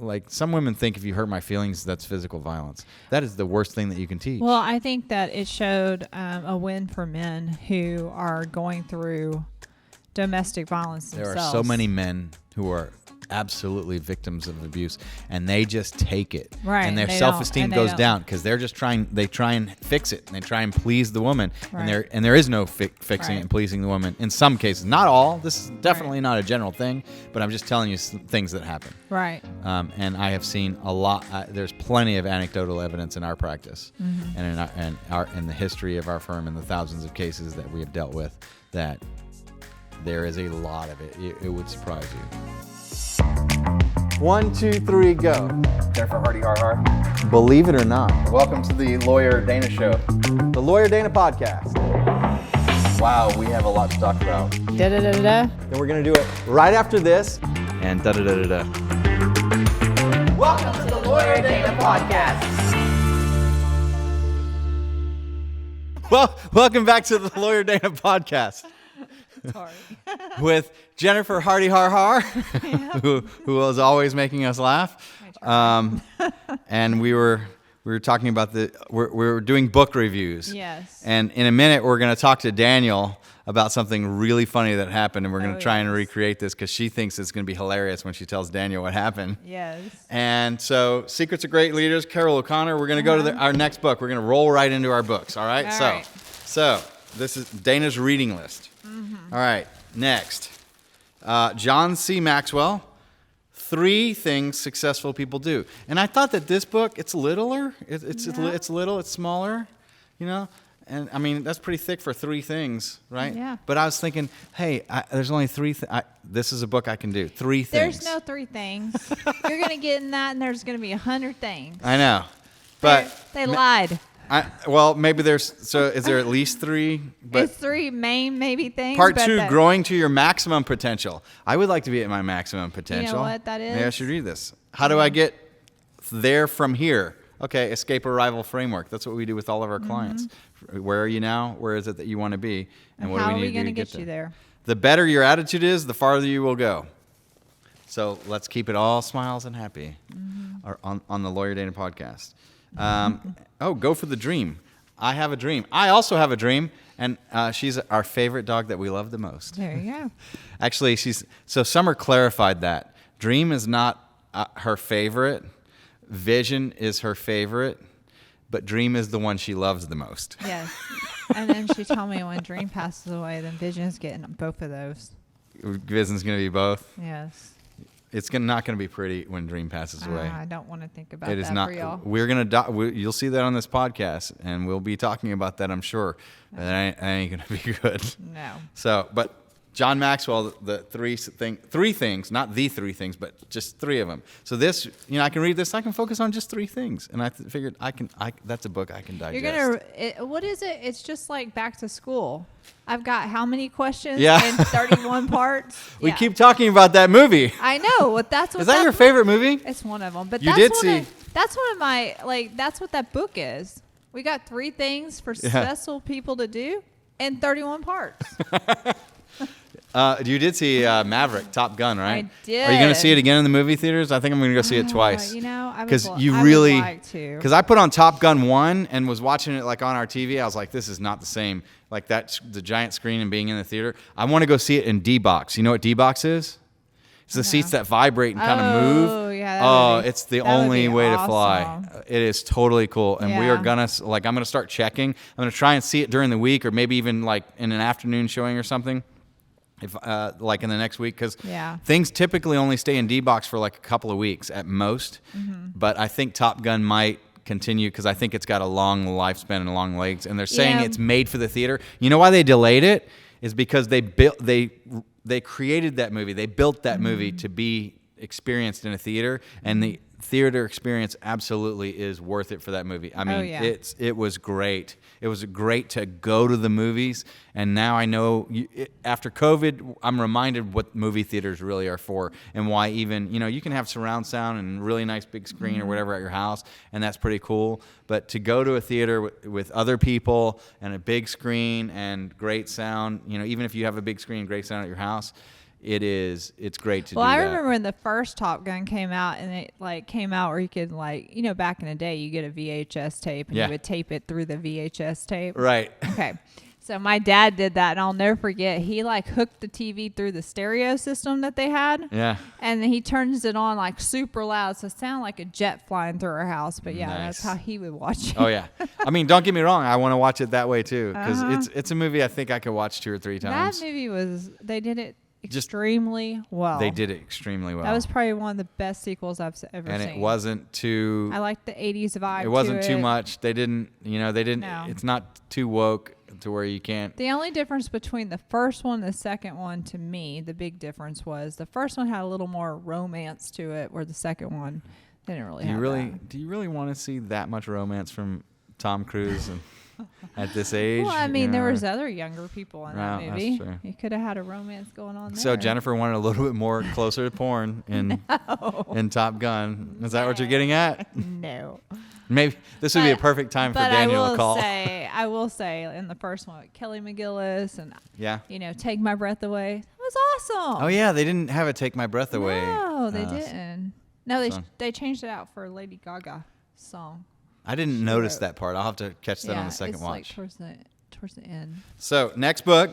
like some women think if you hurt my feelings, that's physical violence. That is the worst thing that you can teach. Well, I think that it showed a win for men who are going through domestic violence themselves. There are so many men who are absolutely victims of abuse, and they just take it, right? And their self-esteem goes down because they're just they try and fix it, and they try and please the woman, right. and there is no fixing right. it and pleasing the woman in some cases. Not all. This is definitely not a general thing, but I'm just telling you things that happen. Right. And I have seen a lot. There's plenty of anecdotal evidence in our practice, and in the history of our firm, and the thousands of cases that we have dealt with, that there is a lot of it. It would surprise you. 1, 2, 3, go. Jennifer Hardy, har. Believe it or not, Welcome to the Lawyer Dana Show. the Lawyer Dana podcast. Wow, we have a lot to talk about. Da-da-da-da-da. And we're going to do it right after this. And da-da-da-da-da. Welcome to the Lawyer Dana Podcast. Well, welcome back to the Lawyer Dana podcast. Sorry. With Jennifer Hardy Har, who was always making us laugh. And we were talking about we're doing book reviews. Yes. And in a minute we're going to talk to Daniel about something really funny that happened, and we're going to try and recreate this because she thinks it's going to be hilarious when she tells Daniel what happened. Yes. And so, Secrets of Great Leaders, Carol O'Connor. We're going to go to our next book. We're going to roll right into our books. All right. All right. So this is Dana's reading list. All right, next. John C. Maxwell, 3 Things Successful People Do. And I thought that this book, it's littler. It's little, it's smaller, you know. And, I mean, that's pretty thick for 3 things, right? Yeah. But I was thinking, hey, there's only 3 this is a book I can do. 3 things. There's no 3 things. You're going to get in that, and there's going to be 100 things. I know. But They lied. Well, maybe is there at least 3? But It's 3 main maybe things. Part but 2, growing to your maximum potential. I would like to be at my maximum potential. You know what that is? Maybe I should read this. How do I get there from here? Okay, escape arrival framework. That's what we do with all of our clients. Where are you now? Where is it that you want to be? And what how do are we we need to do going to to get you there? The better your attitude is, the farther you will go. So let's keep it all smiles and happy on the Lawyer Dana podcast. Go for the dream. I have a dream. I also have a dream, and she's our favorite dog that we love the most. There you go. Actually, Summer clarified that. Dream is not her favorite. Vision is her favorite, but Dream is the one she loves the most. Yes. And then she told me when Dream passes away, then Vision's getting both of those. Vision's going to be both. Yes. It's not going to be pretty when Dream passes away. I don't want to think about It that is not. for y'all. We're going to. You'll see that on this podcast, and we'll be talking about that, I'm sure. But that ain't going to be good. No. So, but John Maxwell, the 3 things, not the 3 things, but just 3 of them. So this, I can read this. I can focus on just 3 things, and I figured that's a book I can digest. You're gonna. What is it? It's just like back to school. I've got how many questions? Yeah. In 31 parts. We Yeah. keep talking about that movie. I know. What that's what. Is that your favorite movie? It's one of them. But You that's did one see- That's one of my That's what that book is. We got 3 things for successful people to do in 31 parts. You did see Maverick, Top Gun, right? I did. Are you going to see it again in the movie theaters? I think I'm going to go see it twice. I Because would you I really, would like to. because I put on Top Gun 1 and was watching it like on our TV. I was like, this is not the same. Like the giant screen and being in the theater. I want to go see it in D-Box. You know what D-Box is? It's the seats that vibrate and kind of move. Oh, yeah. It's the that would only be way to awesome. fly. It is totally cool. And we are Yeah. I'm going to start checking. I'm going to try and see it during the week or maybe even like in an afternoon showing or something. If like in the next week, because things typically only stay in D-Box for like a couple of weeks at most. But I think Top Gun might continue because I think it's got a long lifespan and long legs, and they're saying it's made for the theater. You know why they delayed it? Is because they created that movie. They built that movie to be experienced in a theater, and the theater experience absolutely is worth it for that movie. I mean, it was great. It was great to go to the movies, and now I know after COVID, I'm reminded what movie theaters really are for, and why even you can have surround sound and really nice big screen or whatever at your house, and that's pretty cool. But to go to a theater with other people and a big screen and great sound, even if you have a big screen and great sound at your house, it's great to do I that. remember when the first Top Gun came out, and it like came out where you could like, back in the day, you get a VHS tape and you would tape it through the VHS tape. Right. Okay. So my dad did that, and I'll never forget. He like hooked the TV through the stereo system that they had. Yeah. And then he turns it on like super loud, so it sounded like a jet flying through our house. But yeah, Nice. that's how he would watch it. Oh yeah. I mean, don't get me wrong. I want to watch it that way too, because it's a movie I think I could watch 2 or 3 times. That movie they did it extremely well. They did it extremely well. That was probably one of the best sequels I've ever seen. And it wasn't too. I like the 80s vibe. It wasn't to too it. much. They didn't. No. It's not too woke to where you can't. The only difference between the first one and the second one, to me, the big difference was the first one had a little more romance to it, where the second one didn't really have that. Do you really want to see that much romance from Tom Cruise and at this age? Well, I mean, there was other younger people in that No, movie. that's true. You could have had a romance going on there. So Jennifer wanted a little bit more closer to porn in Top Gun. Is that what you're getting at? No. Maybe this would be a perfect time for Daniel to call. I will say, in the first one, Kelly McGillis and Yeah. Take My Breath Away. It was awesome. Oh yeah, they didn't have it Take My Breath Away. No, they uh, didn't. No, song. they changed it out for Lady Gaga song. I didn't notice that part. I'll have to catch that on the second it's watch. like towards the end. So next book,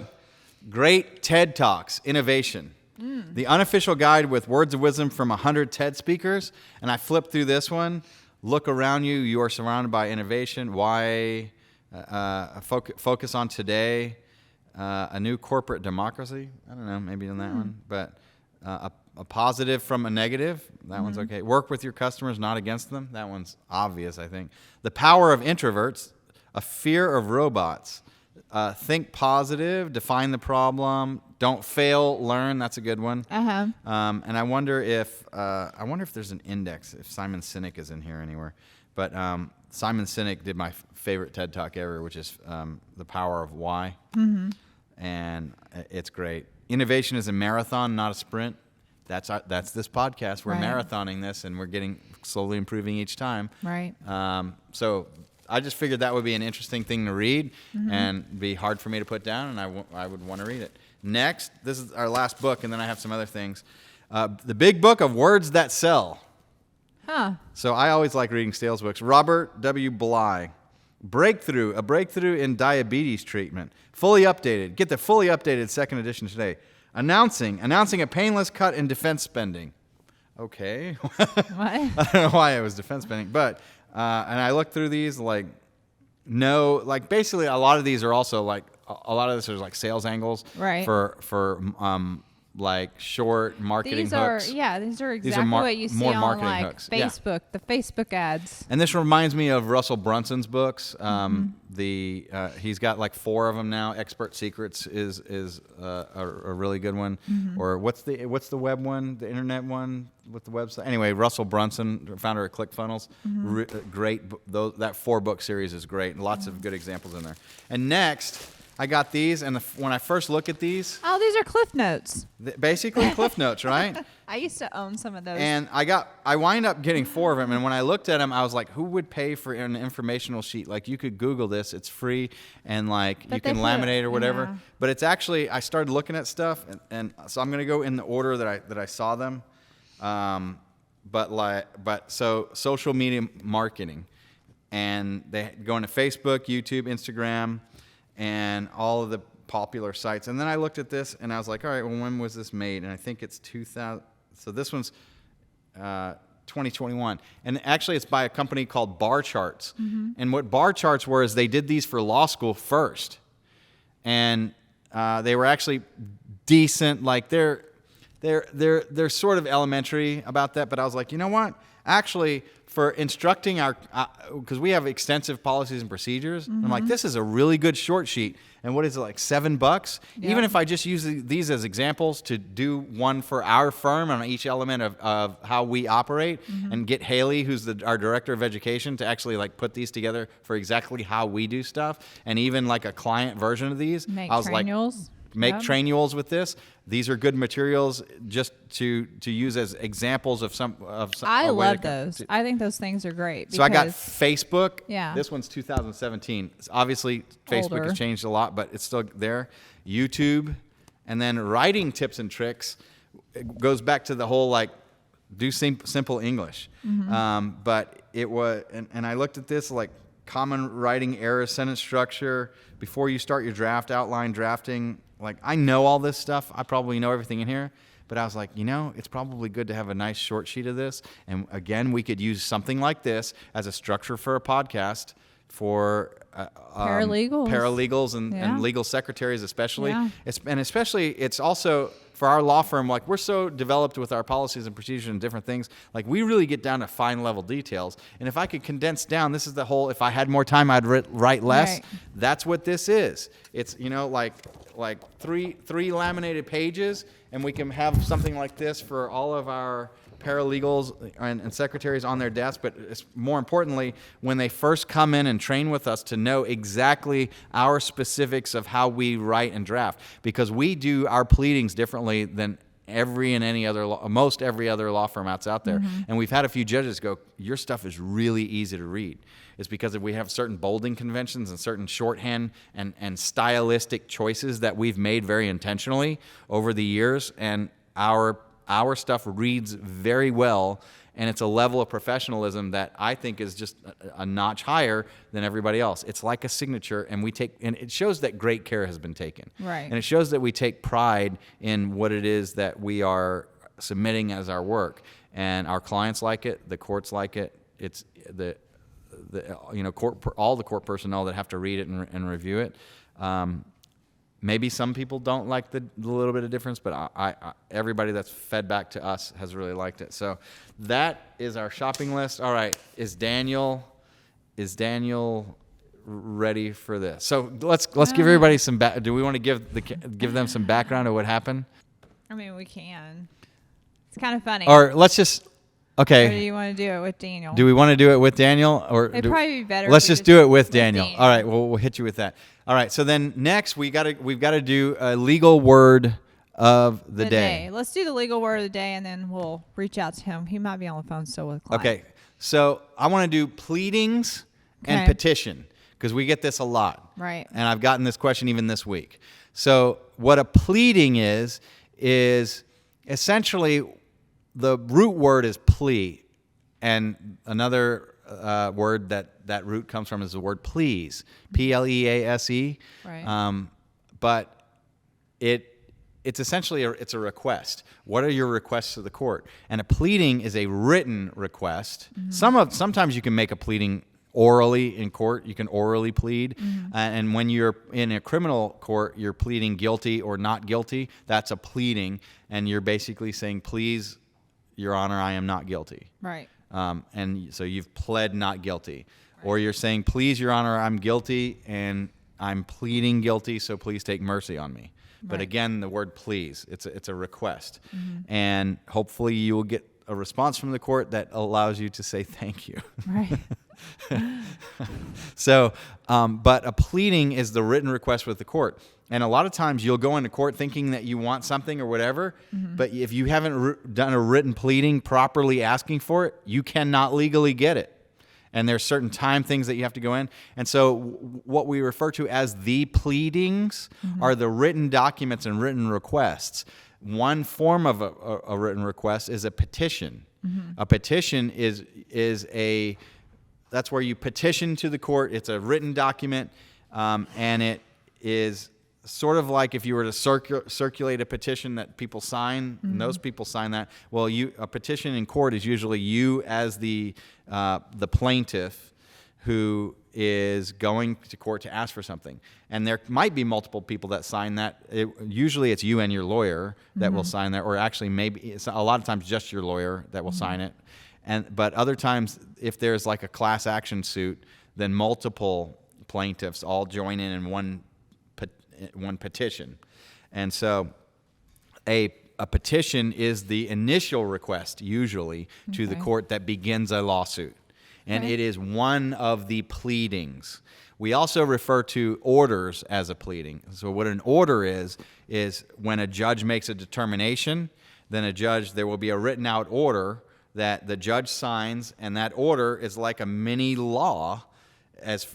Great TED Talks, Innovation. The unofficial guide with words of wisdom from 100 TED speakers. And I flipped through this one. Look around you. You are surrounded by innovation. Why? Focus on today. A new corporate democracy. I don't know. Maybe on that one. But a positive from a negative. That one's okay. Work with your customers, not against them. That one's obvious, I think. The power of introverts. A fear of robots. Think positive. Define the problem. Don't fail. Learn. That's a good one. And I wonder if there's an index. If Simon Sinek is in here anywhere. But Simon Sinek did my favorite TED Talk ever, which is The Power of Why. And it's great. Innovation is a marathon, not a sprint. That's this podcast. We're marathoning this, and we're getting slowly improving each time. Right. So I just figured that would be an interesting thing to read and be hard for me to put down, and I would want to read it. Next, this is our last book, and then I have some other things. The Big Book of Words That Sell. Huh. So I always like reading sales books. Robert W. Bly. A breakthrough in diabetes treatment. Fully updated. Get the fully updated second edition today. Announcing a painless cut in defense spending. Okay. What? I don't know why it was defense spending, but and I looked through these basically a lot of these are also a lot of this is like sales angles for like short marketing hooks. These are exactly what you see more on marketing like hooks. Facebook, the Facebook ads. And this reminds me of Russell Brunson's books. He's got like 4 of them now. Expert Secrets is a really good one. Or what's the web one, the internet one with the website? Anyway, Russell Brunson, founder of ClickFunnels, great. That 4-book series is great. Lots of good examples in there. And next, I got these, and when I first look at these, these are Cliff Notes. Basically Cliff Notes, right? I used to own some of those. And I wind up getting 4 of them. And when I looked at them, I was like, who would pay for an informational sheet? Like, you could Google this, it's free, and you can laminate or whatever. Yeah. But it's actually, I started looking at stuff, and so I'm going to go in the order that I saw them. So social media marketing, and they go into Facebook, YouTube, Instagram, and all of the popular sites. And then I looked at this, and I was like, all right, well, when was this made? And I think it's 2000. So this one's 2021. And actually, it's by a company called Bar Charts. And what Bar Charts were is they did these for law school first. And they were actually decent. Like, they're sort of elementary about that. But I was like, you know what? Actually, for instructing because we have extensive policies and procedures, I'm like, this is a really good short sheet. And what is it, like $7? Yep. Even if I just use these as examples to do one for our firm on each element of how we operate, and get Haley, who's our director of education, to actually put these together for exactly how we do stuff, and even like a client version of these. Make I was trainuals. Make Yep. trainuals with this. These are good materials just to use as examples of some. I love those. I think those things are great. So I got because- Facebook. Yeah. This one's 2017. Obviously, Facebook Older. has changed a lot, but it's still there. YouTube, And then writing tips and tricks goes back to the whole like do simple English. But it was, and I looked at this like common writing errors, sentence structure, before you start your draft, outline drafting. Like I know all this stuff. I probably know everything in here. But I was like, it's probably good to have a nice short sheet of this. And again, we could use something like this as a structure for a podcast for paralegals and legal secretaries especially. Yeah. It's also for our law firm, like we're so developed with our policies and procedures and different things, like we really get down to fine level details. And if I could condense down, this is the whole, if I had more time, I'd write less. Right. That's what this is. It's, like three laminated pages, and we can have something like this for all of our paralegals and secretaries on their desk. But it's more importantly, when they first come in and train with us, to know exactly our specifics of how we write and draft, because we do our pleadings differently than most every other law firm out there. And we've had a few judges go, your stuff is really easy to read. It's because we have certain bolding conventions and certain shorthand and stylistic choices that we've made very intentionally over the years. And our stuff reads very well, and it's a level of professionalism that I think is just a notch higher than everybody else. It's like a signature, and it shows that great care has been taken. Right. And it shows that we take pride in what it is that we are submitting as our work. And our clients like it, the courts like it. It's all the court personnel that have to read it and review it. Maybe some people don't like the little bit of difference, but I everybody that's fed back to us has really liked it. So that is our shopping list. All right, is Daniel ready for this? So let's give everybody some do we want to give them some background of what happened? I mean, we can. It's kind of funny. Or let's just okay. Or do you want to do it with Daniel? Do we want to do it with Daniel, or it'd probably be better? Let's if we just do it with Daniel. Daniel. All right, we'll hit you with that. All right, so then next we've got to do a legal word of the day. Let's do the legal word of the day, and then we'll reach out to him. He might be on the phone still with a client. Okay, so I want to do pleadings and petition, because we get this a lot. Right. And I've gotten this question even this week. So what a pleading is essentially the root word is plea, and another word that root comes from is the word please, Please. Right. But it's essentially it's a request. What are your requests to the court? And a pleading is a written request. Sometimes you can make a pleading orally in court. You can orally plead. And when you're in a criminal court, you're pleading guilty or not guilty. That's a pleading, and you're basically saying, please, Your Honor, I am not guilty. Right. And so you've pled not guilty. Right. Or you're saying, please, Your Honor, I'm guilty, and I'm pleading guilty, so please take mercy on me. Right. But again, the word please, it's a request. And hopefully you will get a response from the court that allows you to say thank you. Right. So, but a pleading is the written request with the court. And a lot of times you'll go into court thinking that you want something or whatever, but if you haven't done a written pleading properly asking for it, you cannot legally get it. And there's certain time things that you have to go in. And so what we refer to as the pleadings are the written documents and written requests. One form of a written request is a petition. A petition that's where you petition to the court. It's a written document, and it is sort of like if you were to circulate a petition that people sign, and those people sign that. Well, a petition in court is usually you as the plaintiff who is going to court to ask for something. And there might be multiple people that sign that. Usually it's you and your lawyer that will sign that, or actually maybe it's a lot of times just your lawyer that will sign it. But other times, if there's like a class action suit, then multiple plaintiffs all join in one petition. And so a petition is the initial request usually to the court that begins a lawsuit. And it is one of the pleadings. We also refer to orders as a pleading. So what an order is when a judge makes a determination, then there will be a written out order that the judge signs, and that order is like a mini law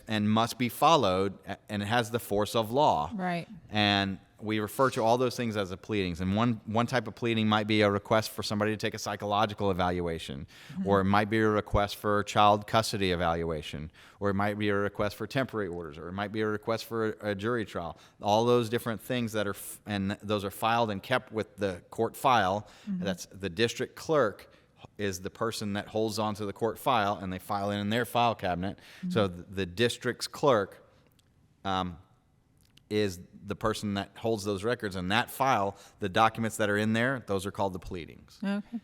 and must be followed, and it has the force of law. Right. And we refer to all those things as a pleadings. And one type of pleading might be a request for somebody to take a psychological evaluation, or it might be a request for child custody evaluation, or it might be a request for temporary orders, or it might be a request for a jury trial. All those different things that are, and those are filed and kept with the court file. That's the district clerk is the person that holds onto the court file, and they file it in their file cabinet. So the district's clerk is the person that holds those records, and that file, the documents that are in there, those are called the pleadings. Okay.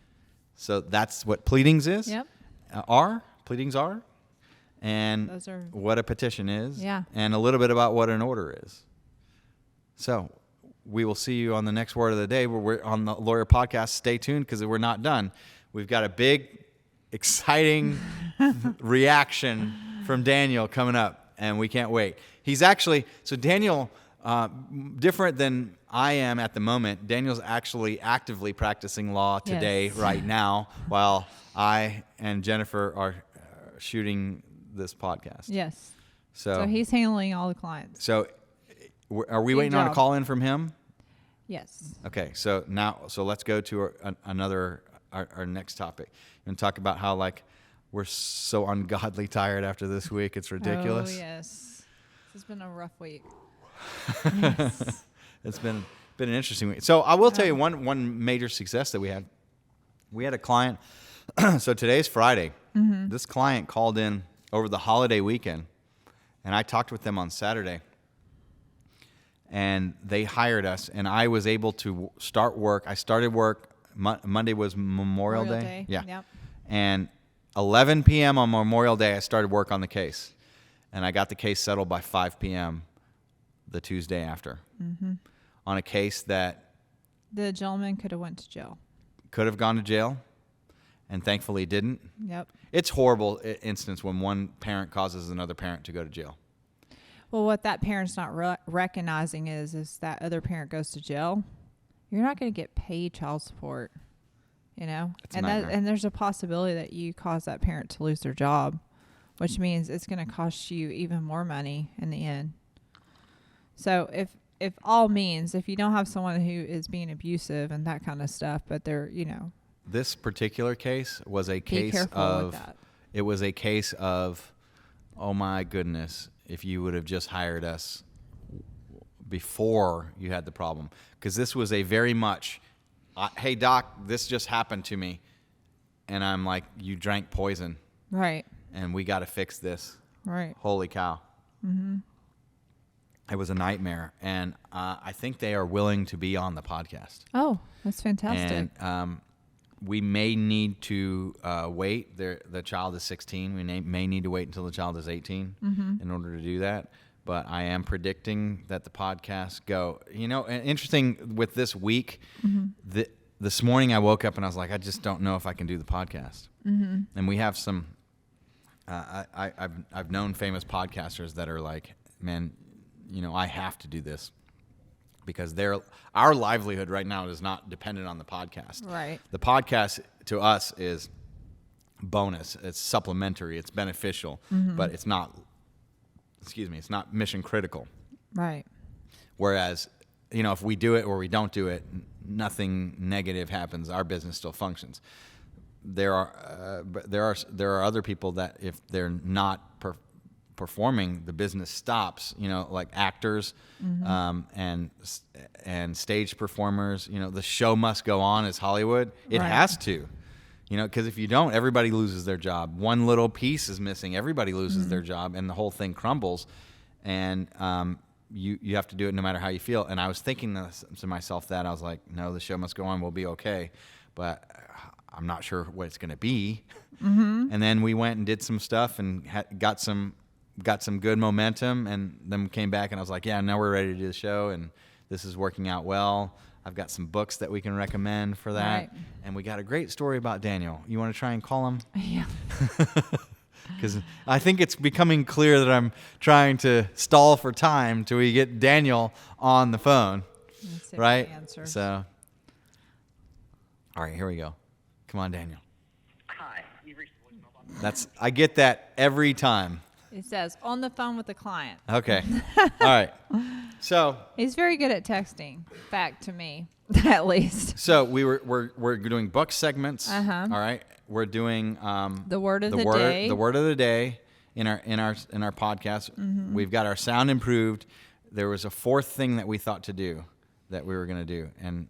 So that's what pleadings is. Yep. Pleadings are, and Those are- what a petition is. Yeah. And a little bit about what an order is. So we will see you on the next word of the day. We're on the Lawyer Podcast. Stay tuned because we're not done. We've got a big, exciting reaction from Daniel coming up, and we can't wait. He's actually, so Daniel, different than I am at the moment, Daniel's actually actively practicing law today, Yes. right now, while I and Jennifer are shooting this podcast. Yes. So So he's handling all the clients. So are we Good waiting on a job. call in from him? Yes. Okay, so let's go to our next topic and talk about how like we're so ungodly tired after this week. It's ridiculous. Oh, yes. This has been a rough week. Yes. It's been an interesting week. So I will tell you one major success that we had. We had a client. So today's Friday. This client called in over the holiday weekend, and I talked with them on Saturday. And they hired us, and I was able to start work. I started work. Monday was Memorial Day. Yeah. Yep. And 11 p.m. on Memorial Day, I started work on the case. And I got the case settled by 5 p.m. the Tuesday after. On a case that The gentleman could have went to jail. could have gone to jail, and thankfully didn't. Yep. It's horrible instance when one parent causes another parent to go to jail. Well, what that parent's not recognizing is that other parent goes to jail, you're not going to get paid child support, you know? It's a nightmare. And there's a possibility that you cause that parent to lose their job, which means it's going to cost you even more money in the end. So if all means, if you don't have someone who is being abusive and that kind of stuff, but they're, you know, This particular case was a be case careful of with that. it was a case of, oh my goodness, if you would have just hired us before you had the problem. Because this was a very much, hey, doc, this just happened to me. And I'm like, you drank poison, Right. and we got to fix this. Right. Holy cow. It was a nightmare. And I think they are willing to be on the podcast. Oh, that's fantastic. And we may need to wait. The child is 16. We may need to wait until the child is 18 in order to do that. But I am predicting that the podcasts go. You know, and interesting with this week, this morning I woke up and I was like, I just don't know if I can do the podcast. And we have some, I've known famous podcasters that are like, man, you know, I have to do this. Because our livelihood right now is not dependent on the podcast. Right. The podcast to us is bonus. It's supplementary. It's beneficial, but it's not. It's not mission critical. Right. Whereas, you know, if we do it or we don't do it, nothing negative happens. Our business still functions. There are other people that if they're not performing, the business stops. You know, like actors and stage performers. You know, the show must go on as Hollywood. It Right. has to. You know, because if you don't, everybody loses their job. One little piece is missing, everybody loses their job, and the whole thing crumbles. And you have to do it no matter how you feel. And I was thinking to myself that I was like, no, the show must go on. We'll be okay, but I'm not sure what it's going to be. And then we went and did some stuff and got some good momentum, and then came back and I was like, yeah, now we're ready to do the show, and this is working out well. I've got some books that we can recommend for that. Right. And we got a great story about Daniel. You want to try and call him? Yeah. Because I think it's becoming clear that I'm trying to stall for time till we get Daniel on the phone, Let's see if right? he answers. So, all right, here we go. Come on, Daniel. Hi, you've reached the voicemail box. I get that every time. It says on the phone with the client. Okay. All right. So He's very good at texting. Fact to me, at least. So we're doing book segments. Uh-huh. All right. We're doing The word of the day. The word of the day in our podcast. Mm-hmm. We've got our sound improved. There was a fourth thing that we thought to do that we were going to do, and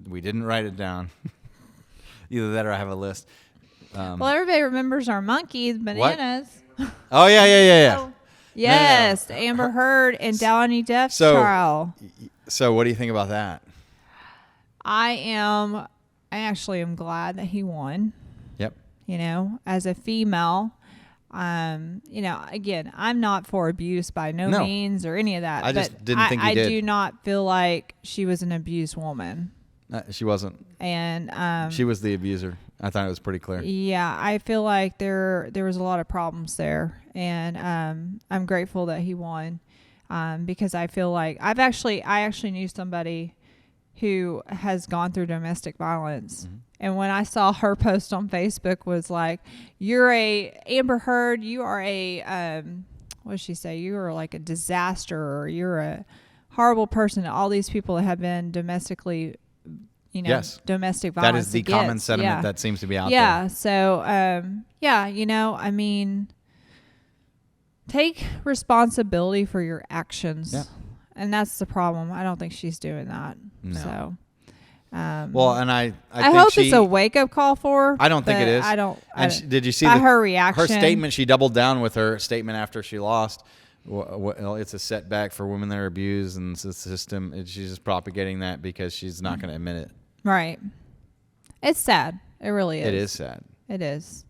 we didn't write it down. Either that or I have a list. Well, everybody remembers our monkeys, bananas. Oh yeah. Oh, yes, the Amber Heard and Johnny Depp's So- trial. So what do you think about that? I actually am glad that he won. Yep. You know, as a female, you know, again, I'm not for abuse by no means or any of that. I just didn't think you I did. do not feel like she was an abused woman. She wasn't. And She was the abuser. I thought it was pretty clear. yeah, I feel like there was a lot of problems there, and I'm grateful that he won, because I feel like I actually knew somebody who has gone through domestic violence, and when I saw her post on Facebook was like, "You're a Amber Heard, you are a what did she say? You are like a disaster, or you're a horrible person." All these people that have been domestically. You know, Yes. domestic violence. That is the common sentiment that seems to be out there. Yeah. So, you know, I mean, take responsibility for your actions. Yeah. And that's the problem. I don't think she's doing that. No. So, Well, and I I think hope she, it's a wake up call for her. I don't think it but is. I don't. And did you see by her reaction? Her statement. She doubled down with her statement after she lost. Well, it's a setback for women that are abused, and it's the system. She's just propagating that because she's not going to admit it. Right. It's sad. It really is. It is sad. It is.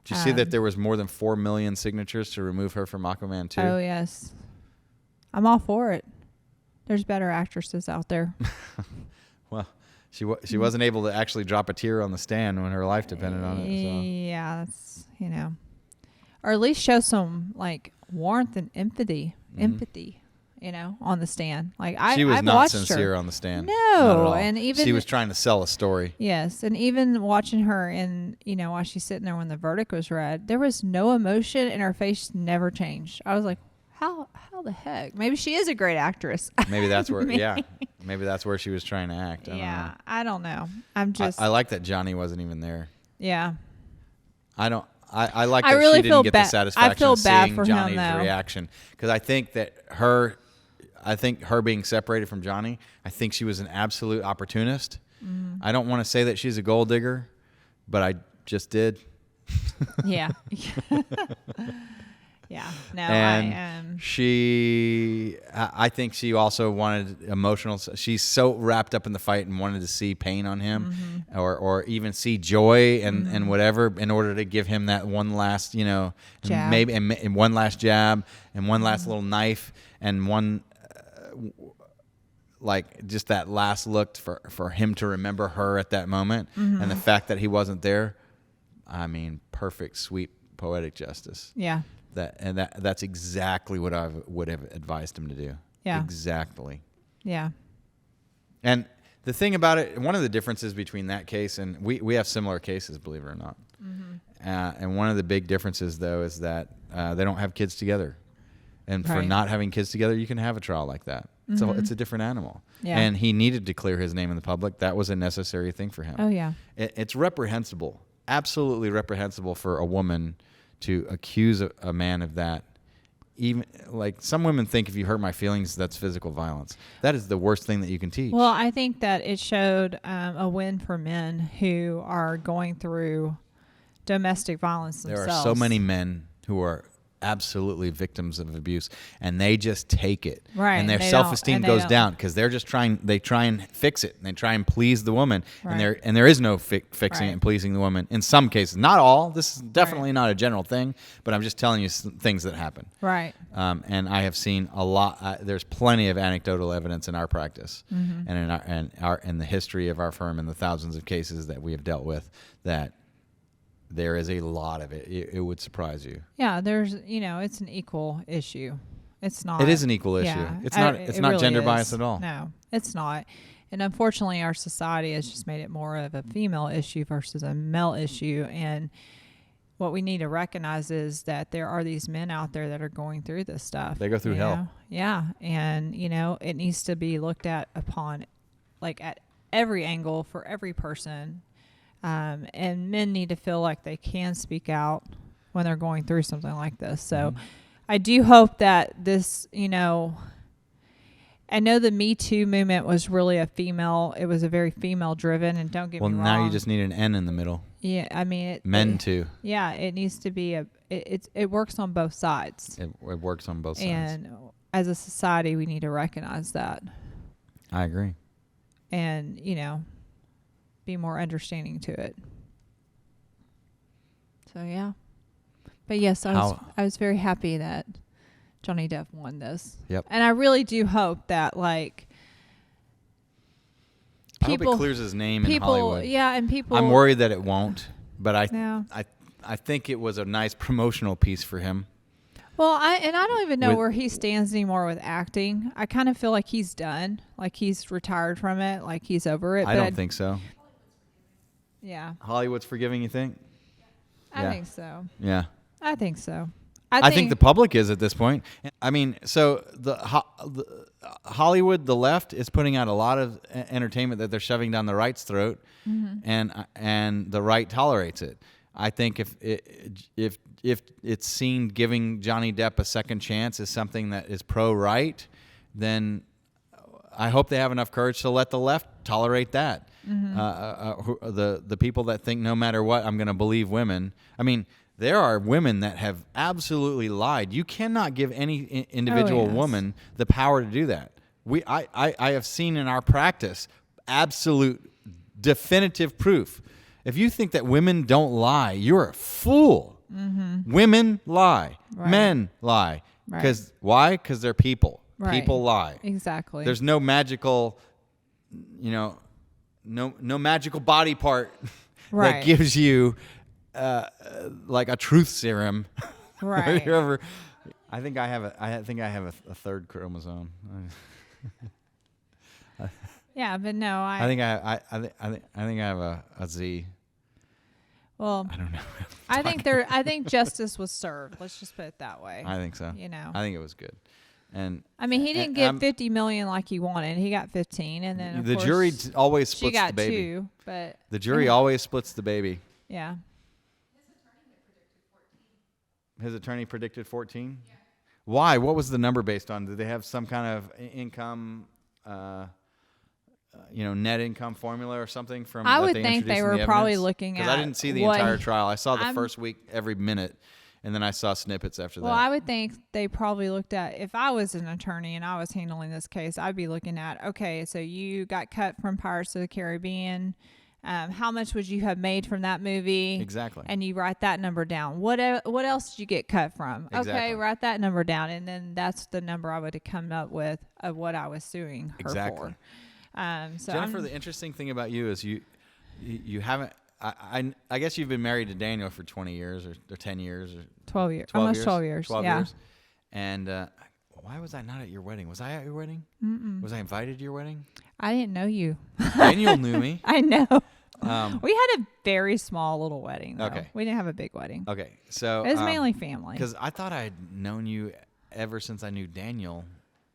Did you see that there was more than 4 million signatures to remove her from Aquaman 2? Oh, yes. I'm all for it. There's better actresses out there. Well, she wasn't able to actually drop a tear on the stand when her life depended on it. So. Yeah, that's, you know. Or at least show some, like, warmth and empathy, you know, on the stand. Like, She was I've not watched sincere her. on the stand. No, Not at all. and even she was trying to sell a story. Yes, and even watching her in, you know, while she's sitting there when the verdict was read, there was no emotion and her face never changed. I was like, how the heck? Maybe she is a great actress. Maybe that's where, maybe that's where she was trying to act. I don't know. I'm just, I like that Johnny wasn't even there. yeah. I like I that really she didn't feel get bad. the satisfaction I feel of bad seeing for him, Johnny's though. reaction, because I think that her being separated from Johnny, I think she was an absolute opportunist. I don't want to say that she's a gold digger, but I just did. Yeah. Yeah. No, And I am. I think she also wanted emotional. She's so wrapped up in the fight and wanted to see pain on him, or even see joy and whatever, in order to give him that one last, you know, Jab. maybe and one last jab and one last little knife and one. Like just that last look for him to remember her at that moment, and the fact that he wasn't there. I mean, perfect, sweet, poetic justice. Yeah. That's exactly what I would have advised him to do. Yeah. Exactly. Yeah. And the thing about it, one of the differences between that case and we have similar cases, believe it or not. And one of the big differences, though, is that they don't have kids together. And for Right. not having kids together, you can have a trial like that. So it's a different animal. Yeah. And he needed to clear his name in the public. That was a necessary thing for him. Oh, yeah. It's reprehensible, absolutely reprehensible for a woman to accuse a man of that. Even like some women think if you hurt my feelings, that's physical violence. That is the worst thing that you can teach. Well, I think that it showed a win for men who are going through domestic violence themselves. There are so many men who are absolutely victims of abuse, and they just take it, Right, and their they self-esteem don't- goes they down because they're just they try and fix it, and they try and please the woman, Right. and there is no fixing Right. it and pleasing the woman in some cases. Not all. This is definitely not a general thing, but I'm just telling you things that happen. Right. And I have seen a lot. There's plenty of anecdotal evidence in our practice, and in the history of our firm, and the thousands of cases that we have dealt with, that there is a lot of it. It would surprise you. Yeah, there's, you know, it's an equal issue. It's not. It is an equal issue. Yeah, It's not. it It's not really gender is. biased at all. No, it's not. And unfortunately, our society has just made it more of a female issue versus a male issue. And what we need to recognize is that there are these men out there that are going through this stuff. They go through hell. know? Yeah. And, it needs to be looked at upon, like, at every angle for every person. And men need to feel like they can speak out when they're going through something like this. So I do hope that this, I know the Me Too movement was really it was a very female driven, and don't get me wrong. Well, now you just need an N in the middle. Yeah, I mean, Men too. Yeah, it needs to be it works on both sides. It works on both sides. And as a society, we need to recognize that. I agree. And, be more understanding to it. So, yeah. But yes, I was very happy that Johnny Depp won this. Yep. And I really do hope that, like, people, I hope it clears his name in Hollywood. Yeah, and people. I'm worried that it won't, but I think it was a nice promotional piece for him. Well, I don't even know where he stands anymore with acting. I kind of feel like he's done, like he's retired from it, like he's over it. I don't think so. Yeah. Hollywood's forgiving, you think? I think so. Yeah. I think so. I think the public is at this point. I mean, so the Hollywood, the left, is putting out a lot of entertainment that they're shoving down the right's throat, and the right tolerates it. I think if it's seen giving Johnny Depp a second chance is something that is pro-right, then I hope they have enough courage to let the left tolerate that. The people that think no matter what, I'm going to believe women. I mean, there are women that have absolutely lied. You cannot give any individual woman the power to do that. I have seen in our practice absolute definitive proof. If you think that women don't lie, you're a fool. Women lie. Right. Men lie. Because why? Because they're people. Right. People lie. Exactly. There's no magical, no magical body part that gives you like a truth serum. Right. I think I have a third chromosome. Yeah, but no, I think I have a Z. Well, I don't know. I think justice was served. Let's just put it that way. I think so. I think it was good. And I mean, he didn't get $50 million like he wanted. He got 15, and then the jury always she splits got the baby. 2, but the jury always splits the baby. Yeah. His attorney predicted 14. Yeah. Why? What was the number based on? Did they have some kind of income? Net income formula or something from? I would think they were probably looking at. Because I didn't see the entire trial. I saw the first week every minute, and then I saw snippets after that. Well, I would think they probably looked at. If I was an attorney and I was handling this case, I'd be looking at. Okay, so you got cut from Pirates of the Caribbean. How much would you have made from that movie? Exactly. And you write that number down. What else did you get cut from? Exactly. Okay, write that number down, and then that's the number I would have come up with of what I was suing her for. So Jennifer, the interesting thing about you is you haven't. I guess you've been married to Daniel for 20 years or 10 years or 12 years. Almost 12 years. 12 yeah. years. And why was I not at your wedding? Was I at your wedding? Mm-mm. Was I invited to your wedding? I didn't know you. Daniel knew me. I know. We had a very small little wedding, though. Okay. We didn't have a big wedding. Okay. So it was mainly family. Because I thought I had known you ever since I knew Daniel.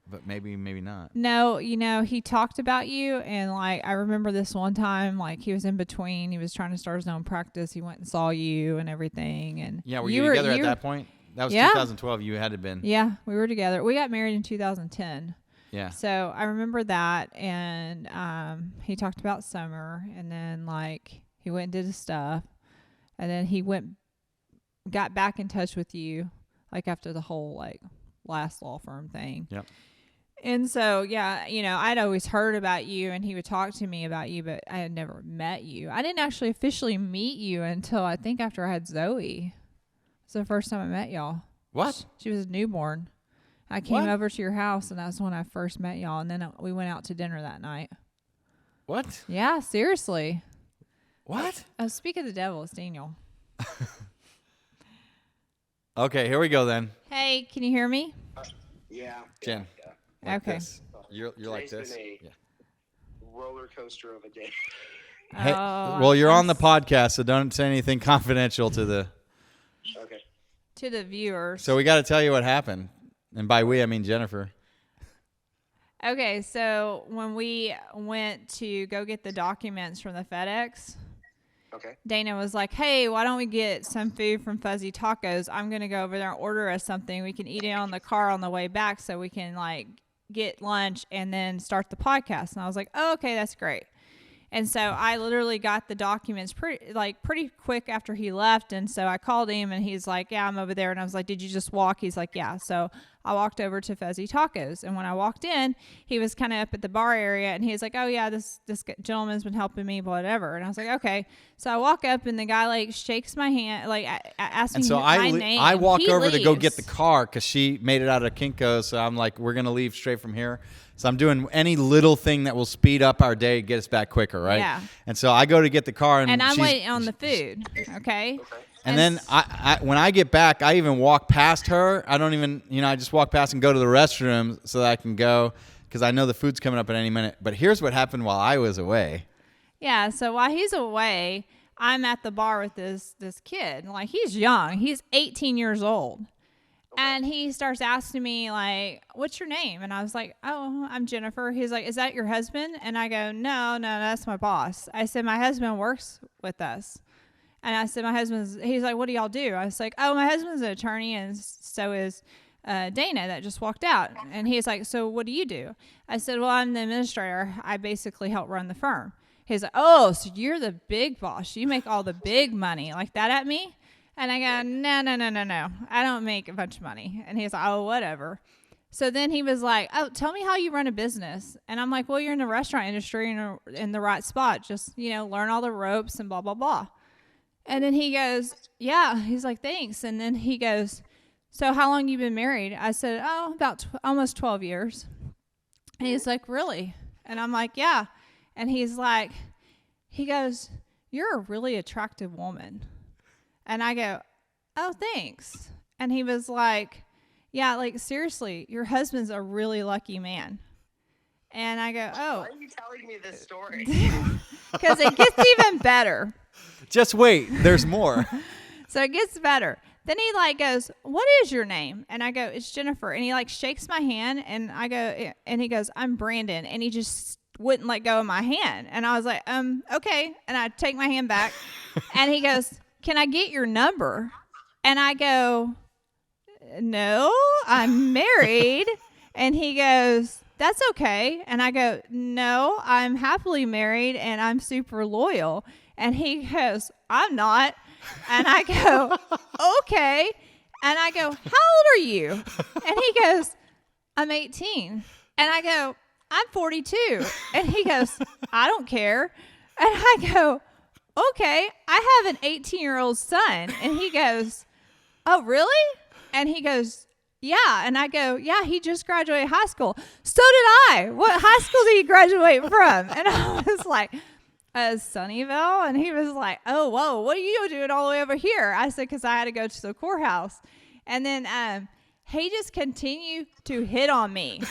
But maybe not. No, he talked about you, and like I remember this one time, like he was in between. He was trying to start his own practice. He went and saw you and everything. And yeah, were you together at that point? That was 2012. You had to have been. Yeah, we were together. We got married in 2010. Yeah. So I remember that, and he talked about Summer, and then like he went and did his stuff, and then he got back in touch with you, like after the whole like last law firm thing. Yep. And so, yeah, I'd always heard about you, and he would talk to me about you, but I had never met you. I didn't actually officially meet you until I think after I had Zoe. It's the first time I met y'all. What? She was a newborn. I came over to your house, and that's when I first met y'all, and then we went out to dinner that night. What? Yeah, seriously. What? Speak of the devil, it's Daniel. Okay, here we go then. Hey, can you hear me? Yeah. Jen. Yeah. Okay. This. You're like this. Been a Yeah. roller coaster of a day. Hey, well, you're on the podcast, so don't say anything confidential to the to the viewers. So we got to tell you what happened. And by we, I mean Jennifer. Okay, so when we went to go get the documents from the FedEx, Okay. Dana was like, hey, why don't we get some food from Fuzzy Tacos? I'm going to go over there and order us something. We can eat it on the car on the way back so we can, like, get lunch and then start the podcast. And I was like, oh, okay, that's great. And so I literally got the documents pretty quick after he left. And so I called him and he's like, yeah, I'm over there. And I was like, did you just walk? He's like, yeah. So I walked over to Fuzzy Tacos. And when I walked in, he was kind of up at the bar area and he was like, oh yeah, this gentleman's been helping me, whatever. And I was like, okay. So I walk up and the guy like shakes my hand, like asks me my name. I walk He over to go leaves. get the car because she made it out of Kinko's. So I'm like, we're going to leave straight from here. So I'm doing any little thing that will speed up our day, get us back quicker, right? Yeah. And so I go to get the car, and I'm waiting on the food, okay? And then I when I get back, I even walk past her. I don't even, I just walk past and go to the restroom so that I can go because I know the food's coming up at any minute. But here's what happened while I was away. Yeah, so while he's away, I'm at the bar with this kid. Like, he's young. He's 18 years old. And he starts asking me, like, what's your name? And I was like, oh, I'm Jennifer. He's like, is that your husband? And I go, no, that's my boss. I said, my husband works with us. And I said, he's like, what do y'all do? I was like, oh, my husband's an attorney, and so is Dana that just walked out. And he's like, so what do you do? I said, well, I'm the administrator. I basically help run the firm. He's like, oh, so you're the big boss. You make all the big money. Like that at me? And I go, no. I don't make a bunch of money. And he's like, oh, whatever. So then he was like, oh, tell me how you run a business. And I'm like, well, you're in the restaurant industry and in the right spot. Just, learn all the ropes and blah, blah, blah. And then he goes, yeah. He's like, thanks. And then he goes, so how long you been married? I said, oh, about almost 12 years. And he's like, really? And I'm like, yeah. And he goes, you're a really attractive woman. And I go, oh, thanks. And he was like, yeah, like, seriously, your husband's a really lucky man. And I go, oh. Why are you telling me this story? Because it gets even better. Just wait. There's more. So it gets better. Then he goes, what is your name? And I go, it's Jennifer. And he shakes my hand and I go, and he goes, I'm Brandon. And he just wouldn't let go of my hand. And I was like, okay. And I take my hand back and he goes, can I get your number? And I go, no, I'm married. And he goes, that's okay. And I go, no, I'm happily married and I'm super loyal. And he goes, I'm not. And I go, okay. And I go, how old are you? And he goes, I'm 18. And I go, I'm 42. And he goes, I don't care. And I go, okay, I have an 18-year-old son. And he goes, oh, really? And he goes, yeah. And I go, yeah, he just graduated high school. So did I. What high school did he graduate from? And I was like, Sunnyvale. And he was like, oh, whoa, what are you doing all the way over here? I said, because I had to go to the courthouse. And then he just continued to hit on me.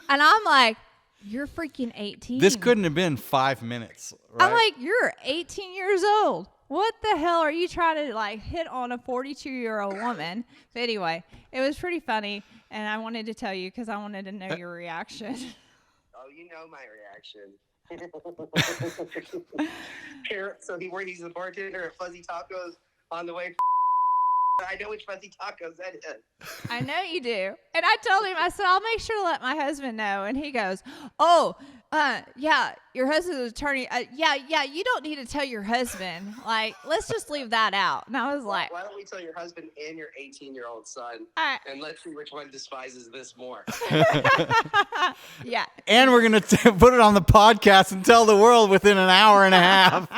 And I'm like, you're freaking 18. This couldn't have been 5 minutes, right? I'm like, you're 18 years old. What the hell are you trying to hit on a 42-year-old woman? But anyway, it was pretty funny, and I wanted to tell you because I wanted to know your reaction. Oh, you know my reaction. So he's the bartender at Fuzzy Tacos on the way. I know which Fuzzy Tacos that is. I know you do. And I told him, I said, I'll make sure to let my husband know. And he goes, oh, yeah, your husband's an attorney. Yeah, you don't need to tell your husband. Let's just leave that out. And I was like, why don't we tell your husband and your 18-year-old son, and let's see which one despises this more. Yeah. And we're going to put it on the podcast and tell the world within an hour and a half.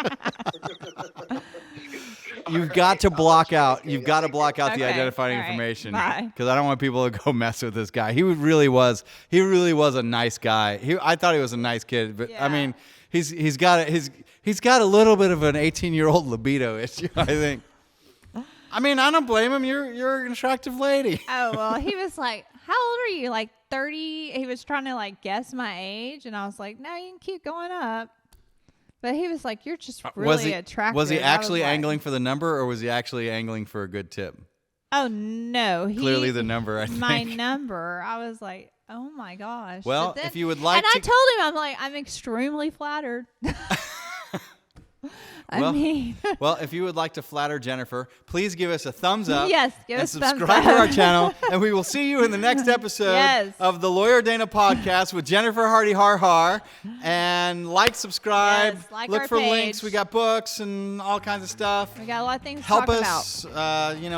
You've got to block out. You've got to block out the identifying information because I don't want people to go mess with this guy. He really was a nice guy. I thought he was a nice kid, but yeah. I mean, he's got a little bit of an 18-year-old libido issue, I think. I mean, I don't blame him. You're an attractive lady. Oh, well, he was like, how old are you? 30? He was trying to guess my age, and I was like, no, you can keep going up. But he was like, you're just really attractive. Was he actually angling for the number, or was he actually angling for a good tip? Oh no! Clearly the number. I think. My number. I was like, oh my gosh. Well, But then, if you would like and to, I told him, I'm extremely flattered. I mean, well, if you would like to flatter Jennifer, please give us a thumbs up. Yes, give and us thumbs subscribe to up. our channel, and we will see you in the next episode Yes. of the Lawyer Dana podcast with Jennifer Hardy Har Har. And subscribe, Yes, like look our for page. links. We got books and all kinds of stuff. we got a lot of things to Help talk us,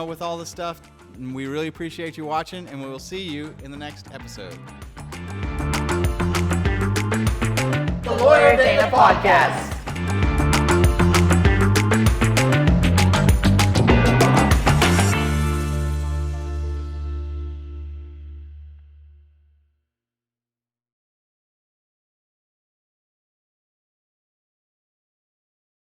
with all this stuff. And we really appreciate you watching, and we will see you in the next episode. The Lawyer Dana Podcast.